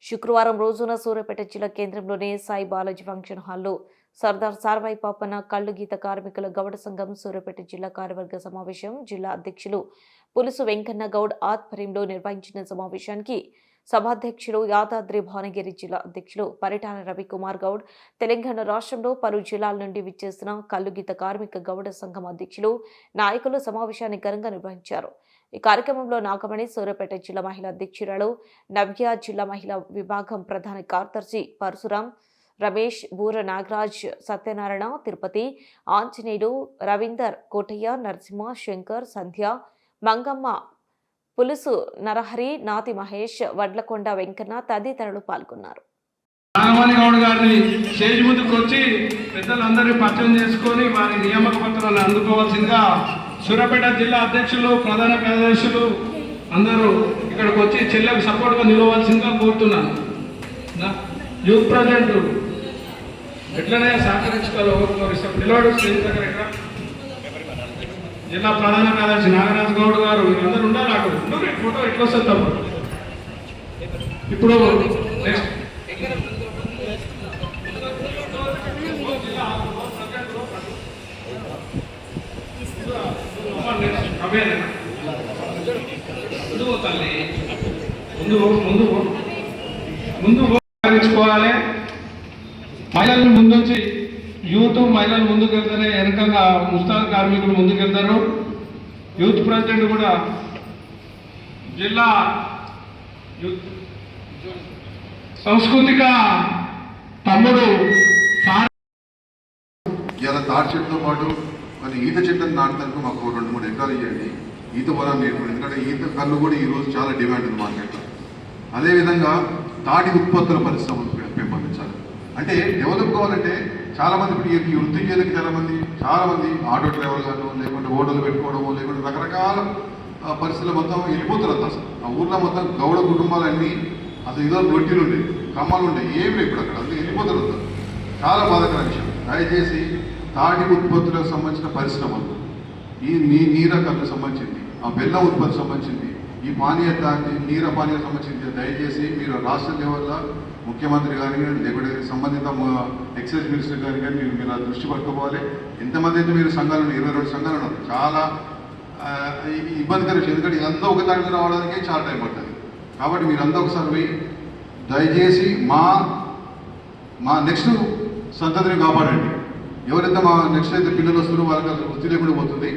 శుక్రవారం రోజున సూర్యాపేట జిల్లా కేంద్రంలోని సాయి బాలాజీ ఫంక్షన్ హాల్లో సర్దార్ సార్వాయి పాపన్న కళ్ళు గీత కార్మికుల గౌడ సంఘం సూర్యాపేట జిల్లా కార్యవర్గ సమావేశం జిల్లా అధ్యక్షులు పులుసు వెంకన్న గౌడ్ ఆధ్వర్యంలో నిర్వహించిన సమావేశానికి సభాధ్యక్షులు యాదాద్రి భువనగిరి జిల్లా అధ్యక్షులు పరిటాల రవికుమార్ గౌడ్, తెలంగాణ రాష్ట్రంలో పలు జిల్లాల నుండి విచ్చేసిన కల్లుగీత కార్మిక గౌడ సంఘం అధ్యక్షులు, నాయకులు సమావేశాన్ని ఘనంగా నిర్వహించారు. ఈ కార్యక్రమంలో నాగమణి సూర్యాపేట జిల్లా మహిళా అధ్యక్షురాలు నవ్య, జిల్లా మహిళా విభాగం ప్రధాన కార్యదర్శి పరశురాం, రమేష్, బూర నాగరాజ్, సత్యనారాయణ, తిరుపతి, ఆంజనేయులు, రవీందర్, కోటయ్య, నరసింహ, శంకర్, సంధ్య, మంగమ్మ, పులుసు నరహరి, నాతి మహేష్, వడ్లకొండ వెంకన్న తదితరులు పాల్గొన్నారు. నాగమణి గౌడ్ గారిని స్టేజ్ ముందుకు వచ్చి పెద్దలందరినీ పరిచయం చేసుకొని వారి నియామక పత్రాలు అందుకోవాల్సిందిగా సూర్యాపేట జిల్లా అధ్యక్షులు, ప్రధాన కార్యదర్శులు అందరూ ఇక్కడికి వచ్చి చెల్లెకు సపోర్ట్గా నిలవలసిందిగా కోరుతున్నాను. యూత్ ప్రెసిడెంట్ ఎట్లనే సహకరించుకోవాలి నిలబడు స్టేజ్ దగ్గర ఇక్కడ జిల్లా ప్రధాన కార్యదర్శి నాగరాజ్ గౌడ్ గారు వీళ్ళందరూ ఉండాలి. అక్కడ ఫోటో ఎట్లా వస్తుంది తప్పుడు. ఇప్పుడు నెక్స్ట్ ముందు పోతాలి, ముందు పోవాలి. మహిళలను ముందుంచి యూత్ మహిళలు ముందుకు వెళ్తేనే వెనకంగా ముస్తాన్ కార్మికులు ముందుకు వెళ్తారు. యూత్ ప్రెసిడెంట్ కూడా జిల్లా సాంస్కృతిక తమ్ముడు ఇలా తాటి చెట్టుతో పాటు మన ఈత చెట్లను నాటడానికి మాకు 2-3 ఎకరాలు ఇవ్వండి. ఈత పొలం నేర్పండి. ఎందుకంటే ఈత కళ్ళు కూడా ఈరోజు చాలా డిమాండ్ ఉంది మార్కెట్లో. అదేవిధంగా తాటి ఉత్పత్తుల పరిశ్రమలు పెంపొందించాలి. అంటే డెవలప్ కావాలంటే చాలామంది ఇప్పుడు ఈ వృత్తి చేయడానికి చాలామంది ఆటో డ్రైవర్ గాను, లేకుంటే ఓటలు పెట్టుకోవడము, లేకుంటే రకరకాల పరిస్థితులు మొత్తం వెళ్ళిపోతారు. అసలు ఆ ఊర్లో మొత్తం గౌడ కుటుంబాలన్నీ అసలు ఇదో రొట్టెలు ఉండేవి, కమ్మలు ఉండేవి, ఏమి ఇప్పుడు అక్కడ అందుకే వెళ్ళిపోతారు. అంతా చాలా బాధాకర విషయం. దయచేసి తాటి ఉత్పత్తులకు సంబంధించిన పరిశ్రమలు, ఈ నీరకలకు సంబంధించింది, ఆ బెల్లం ఉత్పత్తి సంబంధించింది, ఈ నీర పానీయాలకు సంబంధించింది దయచేసి మీరు రాష్ట్ర లెవెల్లో ముఖ్యమంత్రి కానీ లేకపోతే సంబంధిత ఎక్సైజ్ మినిస్టర్ కానీ మీరు దృష్టి పట్టుకోవాలి. ఎంతమంది అయితే మీరు సంఘాలు 22 సంఘాలు ఉన్నారు. చాలా ఇబ్బందికర విషయం. ఎందుకంటే ఇదంతా ఒక దానికి రావడానికి చాలా టైం పడుతుంది. కాబట్టి మీరంతా ఒకసారి పోయి దయచేసి మా నెక్స్ట్ సంతతిని కాపాడండి. ఎవరైతే మా నెక్స్ట్ అయితే పిల్లలు వస్తున్నారో వాళ్ళకి వృత్తి లేకుండా పోతుంది.